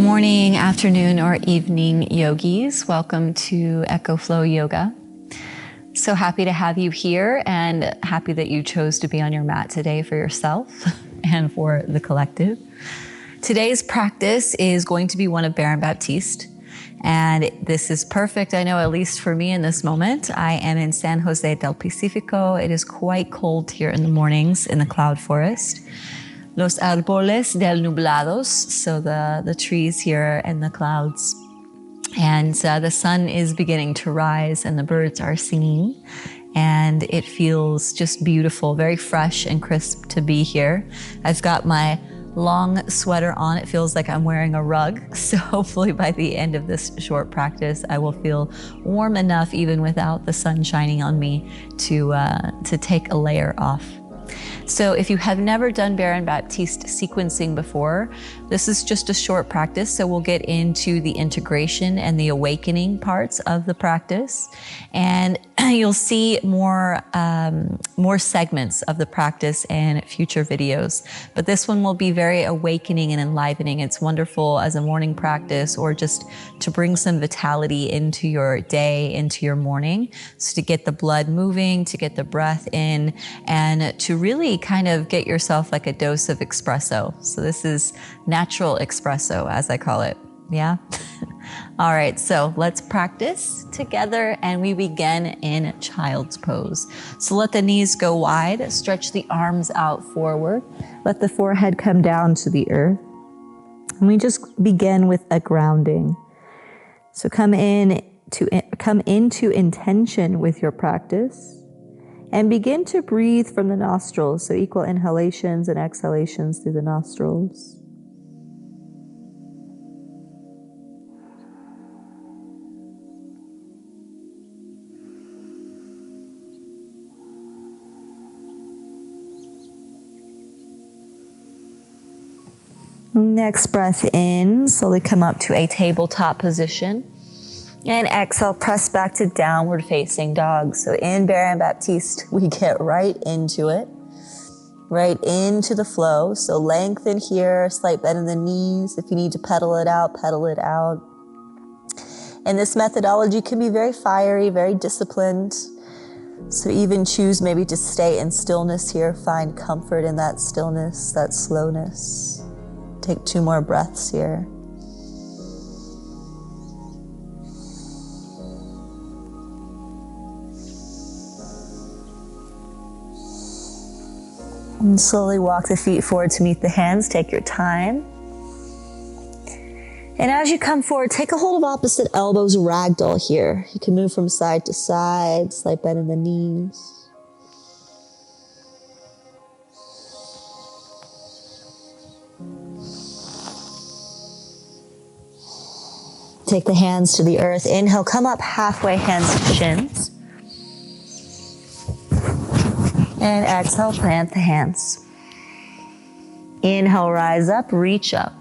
morning, afternoon, or evening, yogis. Welcome to Echo Flow Yoga. So happy to have you here and happy that you chose to be on your mat today for yourself and for the collective. Today's practice is going to be one of Baron Baptiste. And this is perfect, I know, at least for me in this moment. I am in San Jose del Pacifico. It is quite cold here in the mornings in the cloud forest. Los árboles del nublados, so the trees here and the clouds. And the sun is beginning to rise and the birds are singing. And it feels just beautiful, very fresh and crisp to be here. I've got my long sweater on. It feels like I'm wearing a rug. So hopefully by the end of this short practice, I will feel warm enough even without the sun shining on me to take a layer off. So if you have never done Baron Baptiste sequencing before, this is just a short practice. So we'll get into the integration and the awakening parts of the practice. And you'll see more segments of the practice in future videos. But this one will be very awakening and enlivening. It's wonderful as a morning practice or just to bring some vitality into your day, into your morning. So to get the blood moving, to get the breath in, and to really kind of get yourself like a dose of espresso. So this is natural espresso, as I call it. Yeah? All right, so let's practice together and we begin in child's pose. So let the knees go wide, stretch the arms out forward, let the forehead come down to the earth. And we just begin with a grounding. So come into intention with your practice and begin to breathe from the nostrils. So equal inhalations and exhalations through the nostrils. Next breath in, slowly come up to a tabletop position. And exhale, press back to downward facing dog. So in Baron Baptiste, we get right into it, right into the flow. So lengthen here, slight bend in the knees. If you need to pedal it out, pedal it out. And this methodology can be very fiery, very disciplined. So even choose maybe to stay in stillness here, find comfort in that stillness, that slowness. Take 2 more breaths here. And slowly walk the feet forward to meet the hands. Take your time. And as you come forward, take a hold of opposite elbows, ragdoll here. You can move from side to side, slight bend in the knees. Take the hands to the earth. Inhale, come up halfway, hands to shins. And exhale, plant the hands. Inhale, rise up, reach up.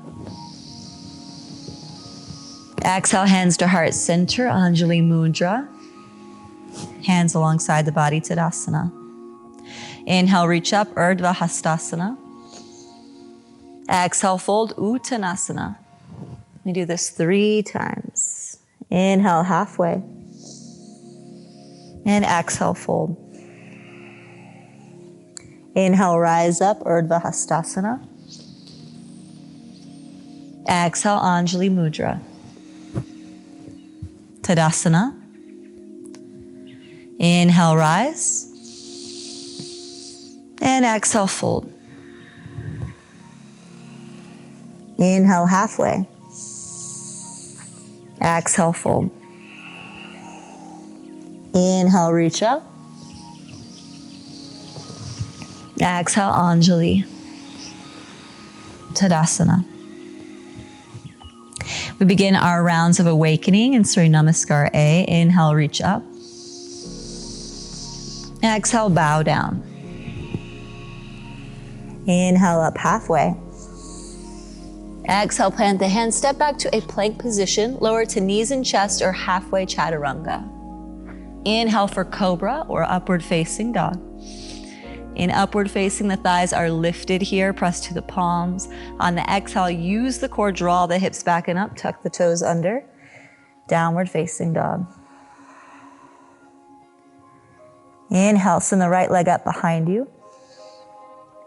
Exhale, hands to heart center, Anjali Mudra. Hands alongside the body, Tadasana. Inhale, reach up, Urdhva Hastasana. Exhale, fold, Uttanasana. We do this 3 times. Inhale, halfway. And exhale, fold. Inhale, rise up, Urdhva Hastasana. Exhale, Anjali Mudra. Tadasana. Inhale, rise. And exhale, fold. Inhale, halfway. Exhale, fold. Inhale, reach up. Exhale, Anjali. Tadasana. We begin our rounds of awakening in Surya Namaskar A. Inhale, reach up. Exhale, bow down. Inhale, up halfway. Exhale, plant the hands, step back to a plank position, lower to knees and chest or halfway chaturanga. Inhale for cobra or upward facing dog. In upward facing, the thighs are lifted here, press to the palms. On the exhale, use the core, draw the hips back and up, tuck the toes under. Downward facing dog. Inhale, send the right leg up behind you.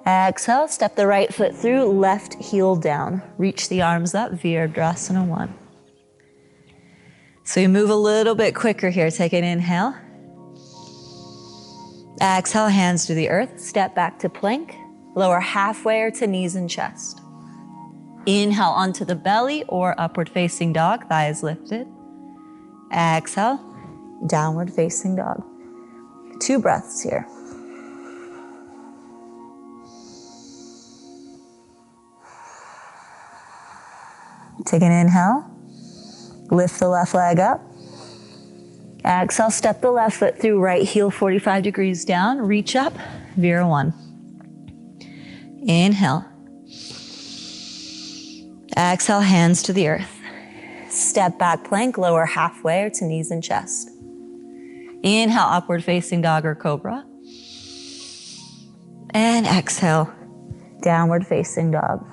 Exhale, step the right foot through, left heel down. Reach the arms up, Virabhadrasana 1. So you move a little bit quicker here. Take an inhale. Exhale, hands to the earth. Step back to plank. Lower halfway or to knees and chest. Inhale onto the belly or upward facing dog, thighs lifted. Exhale, downward facing dog. 2 breaths here. Take an inhale. Lift the left leg up. Exhale, step the left foot through, right heel 45 degrees down. Reach up, Vira 1. Inhale. Exhale, hands to the earth. Step back plank, lower halfway or to knees and chest. Inhale, upward facing dog or cobra. And exhale, downward facing dog.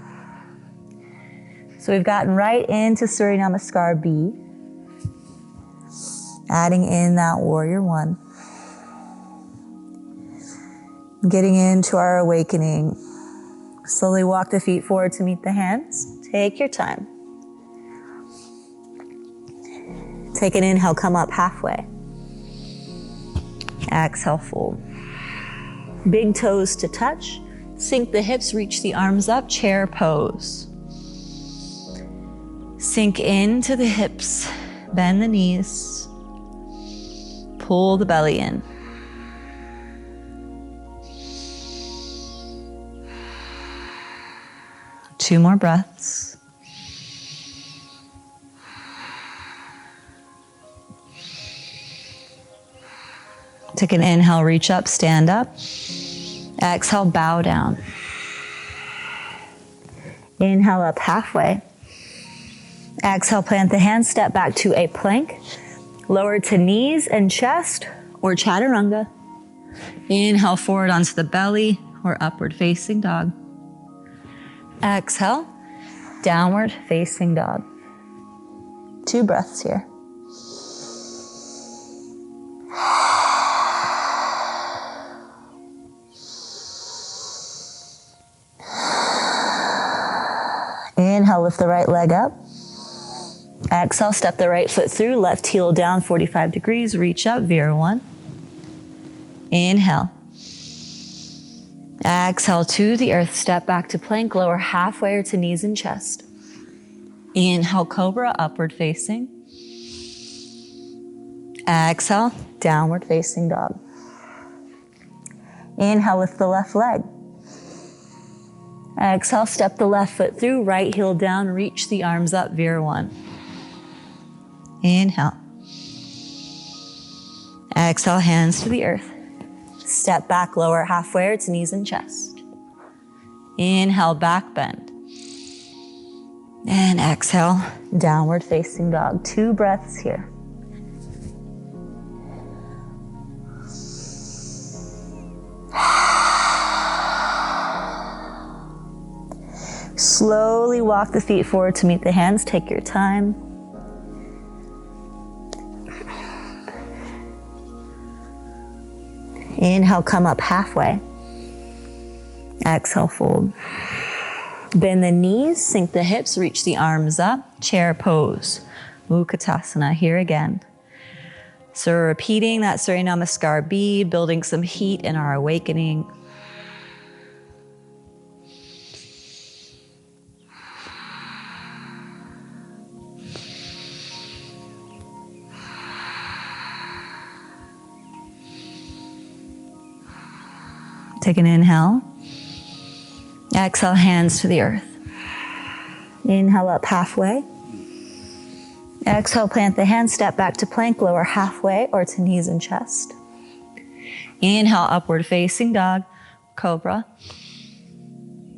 So we've gotten right into Surya Namaskar B. Adding in that warrior 1. Getting into our awakening. Slowly walk the feet forward to meet the hands. Take your time. Take an inhale, come up halfway. Exhale, fold. Big toes to touch. Sink the hips, reach the arms up, chair pose. Sink into the hips, bend the knees, pull the belly in. Two more breaths. Take an inhale, reach up, stand up. Exhale, bow down. Inhale up halfway. Exhale, plant the hands, step back to a plank. Lower to knees and chest or chaturanga. Inhale forward onto the belly or upward facing dog. Exhale, downward facing dog. 2 breaths here. Inhale, lift the right leg up. Exhale, step the right foot through, left heel down 45 degrees, reach up, Vira 1. Inhale. Exhale to the earth, step back to plank, lower halfway or to knees and chest. Inhale, cobra, upward facing. Exhale, downward facing dog. Inhale, lift the left leg. Exhale, step the left foot through, right heel down, reach the arms up, Vira 1. Inhale. Exhale, hands to the earth. Step back, lower halfway or to knees and chest. Inhale, back bend. And exhale, downward facing dog. 2 breaths here. Slowly walk the feet forward to meet the hands. Take your time. Inhale, come up halfway. Exhale, fold. Bend the knees, sink the hips, reach the arms up. Chair pose. Utkatasana here again. So we're repeating that Surya Namaskar B, building some heat in our awakening. Take an inhale. Exhale, hands to the earth. Inhale up halfway. Exhale, plant the hands, step back to plank, lower halfway or to knees and chest. Inhale, upward facing dog, cobra.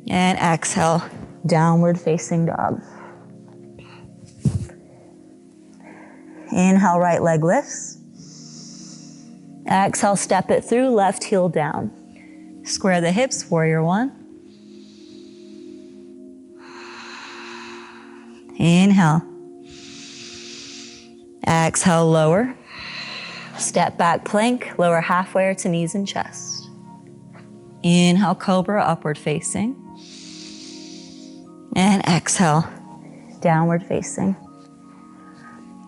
And exhale, downward facing dog. Inhale, right leg lifts. Exhale, step it through, left heel down. Square the hips, warrior one. Inhale. Exhale, lower. Step back plank, lower halfway to knees and chest. Inhale, cobra, upward facing. And exhale, downward facing.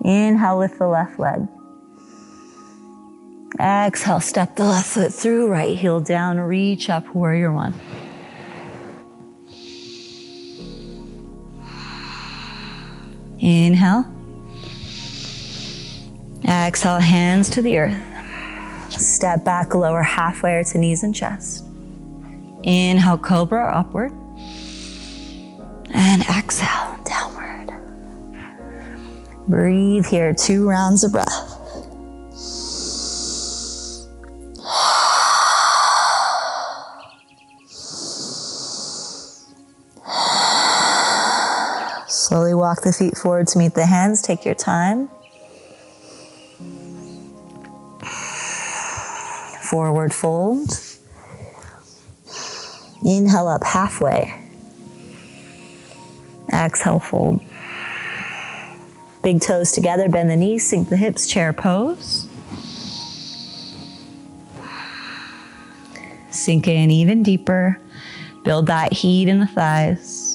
Inhale, lift the left leg. Exhale, step the left foot through, right heel down, reach up, warrior one. Inhale. Exhale, hands to the earth. Step back, lower halfway to knees and chest. Inhale, cobra, upward. And exhale, downward. Breathe here, 2 rounds of breath. Slowly walk the feet forward to meet the hands. Take your time. Forward fold. Inhale up halfway. Exhale, fold. Big toes together, bend the knees, sink the hips, chair pose. Sink in even deeper. Build that heat in the thighs.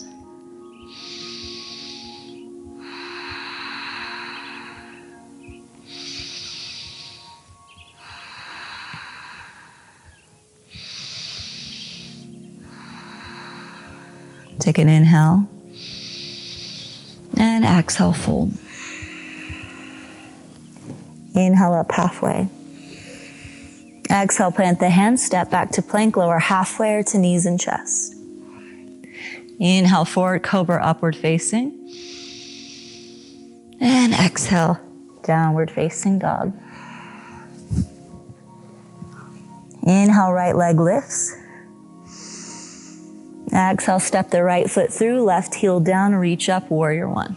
Take an inhale and exhale, fold. Inhale up halfway. Exhale, plant the hands, step back to plank, lower halfway to knees and chest. Inhale, forward cobra, upward facing. And exhale, downward facing dog. Inhale, right leg lifts. Exhale, step the right foot through, left heel down, reach up, warrior one.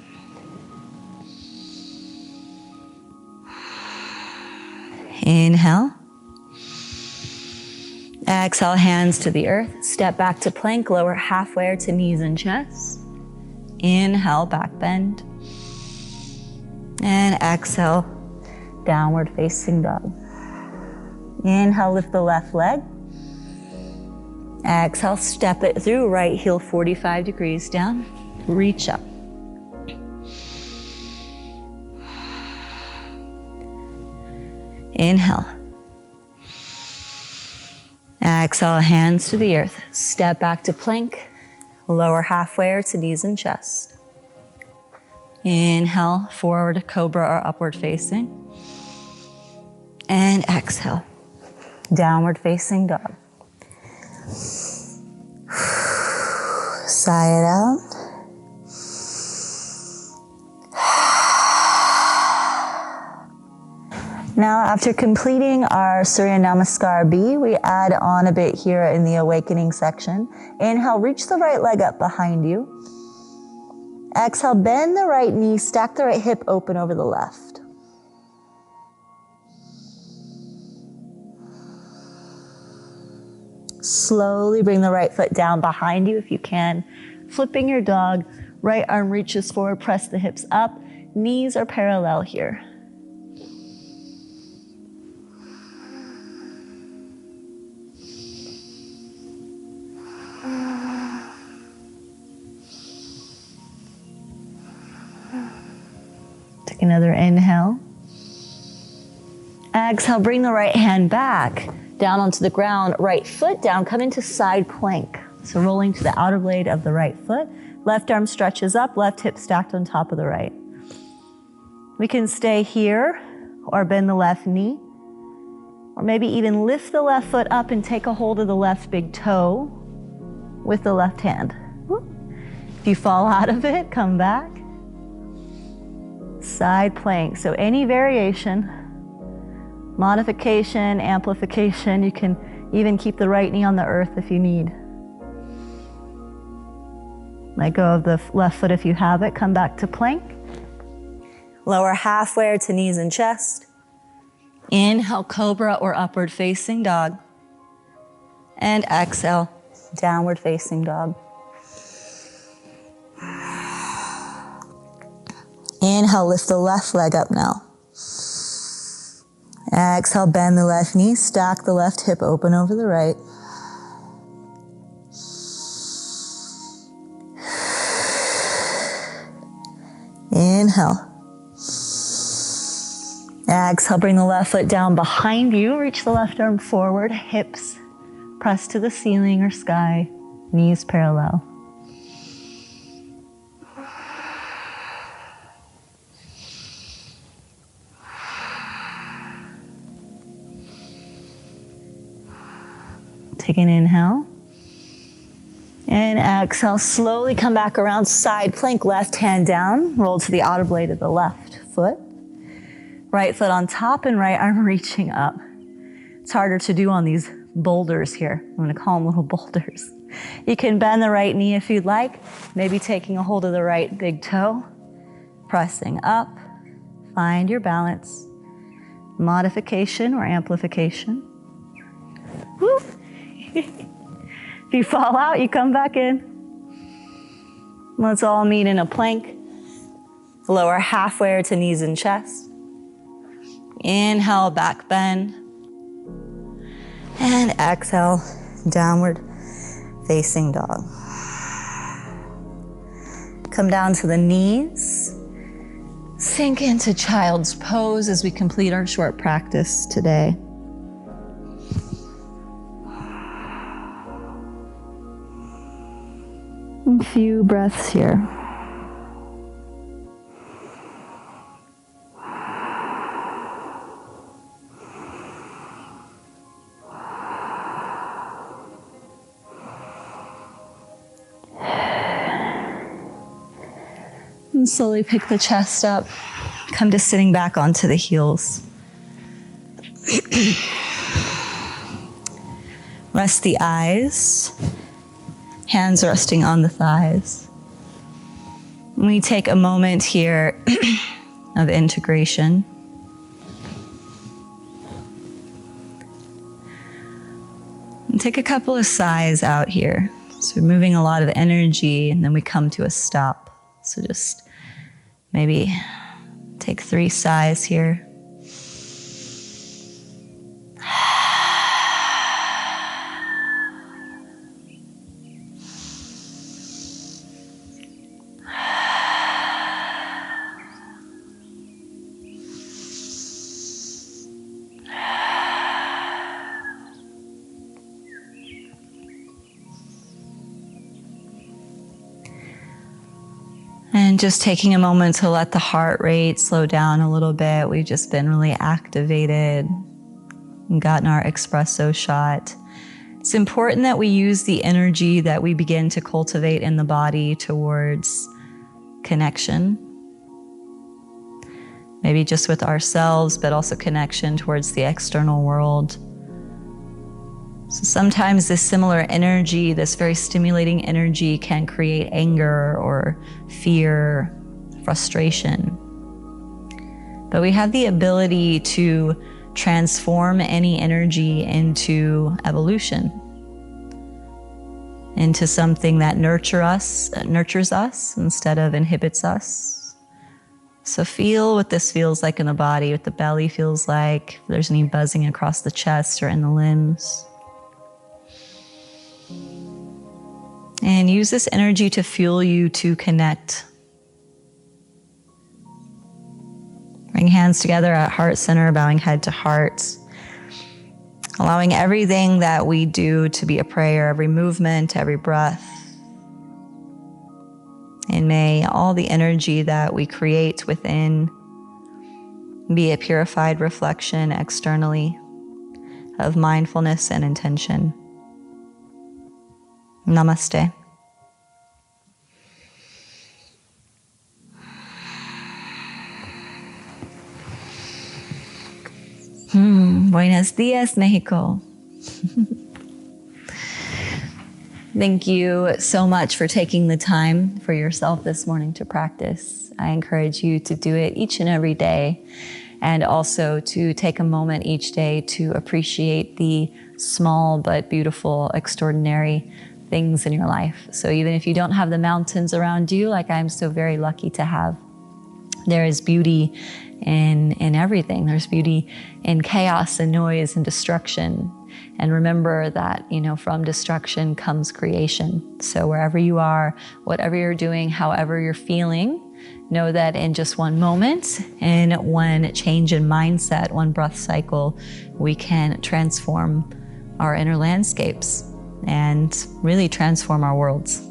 Inhale. Exhale, hands to the earth. Step back to plank, lower halfway to knees and chest. Inhale, back bend. And exhale, downward facing dog. Inhale, lift the left leg. Exhale, step it through, right heel 45 degrees down, reach up. Inhale. Exhale, hands to the earth. Step back to plank, lower halfway to knees and chest. Inhale, forward cobra or upward facing. And exhale, downward facing dog. Sigh it out. Now, after completing our Surya Namaskar B, we add on a bit here in the awakening section. Inhale, reach the right leg up behind you. Exhale, bend the right knee, stack the right hip open over the left. Slowly bring the right foot down behind you if you can. Flipping your dog, right arm reaches forward, press the hips up. Knees are parallel here. Take another inhale. Exhale, bring the right hand back. Down onto the ground, right foot down, come into side plank. So rolling to the outer blade of the right foot. Left arm stretches up, left hip stacked on top of the right. We can stay here or bend the left knee. Or maybe even lift the left foot up and take a hold of the left big toe with the left hand. If you fall out of it, come back. Side plank, so any variation. Modification, amplification, you can even keep the right knee on the earth if you need. Let go of the left foot if you have it, come back to plank. Lower halfway to knees and chest. Inhale, cobra or upward facing dog. And exhale, downward facing dog. Inhale, lift the left leg up now. Exhale, bend the left knee, stack the left hip open over the right. Inhale. Exhale, bring the left foot down behind you. Reach the left arm forward, hips press to the ceiling or sky, knees parallel. Take an inhale. And exhale, slowly come back around, side plank, left hand down, roll to the outer blade of the left foot. Right foot on top and right arm reaching up. It's harder to do on these boulders here. I'm gonna call them little boulders. You can bend the right knee if you'd like, maybe taking a hold of the right big toe, pressing up, find your balance, modification or amplification. Woo. If you fall out, you come back in. Let's all meet in a plank. Lower halfway to knees and chest. Inhale, back bend. And exhale, downward facing dog. Come down to the knees. Sink into child's pose as we complete our short practice today. A few breaths here. And slowly pick the chest up. Come to sitting back onto the heels. Rest the eyes. Hands resting on the thighs. We take a moment here of integration. And take a couple of sighs out here. So we're moving a lot of energy and then we come to a stop. So just maybe take 3 sighs here. And just taking a moment to let the heart rate slow down a little bit. We've just been really activated and gotten our espresso shot. It's important that we use the energy that we begin to cultivate in the body towards connection. Maybe just with ourselves, but also connection towards the external world. So sometimes this similar energy, this very stimulating energy, can create anger or fear, frustration. But we have the ability to transform any energy into evolution, into something that nurtures us instead of inhibits us. So feel what this feels like in the body, what the belly feels like, if there's any buzzing across the chest or in the limbs. And use this energy to fuel you to connect. Bring hands together at heart center, bowing head to heart. Allowing everything that we do to be a prayer, every movement, every breath. And may all the energy that we create within be a purified reflection externally of mindfulness and intention. Namaste. Buenos dias, Mexico. Thank you so much for taking the time for yourself this morning to practice. I encourage you to do it each and every day. and also to take a moment each day to appreciate the small but beautiful, extraordinary things in your life. So even if you don't have the mountains around you, like I'm so very lucky to have, there is beauty in everything. There's beauty in chaos and noise and destruction. And remember that, from destruction comes creation. So wherever you are, whatever you're doing, however you're feeling, know that in just one moment, in one change in mindset, one breath cycle, we can transform our inner landscapes and really transform our worlds.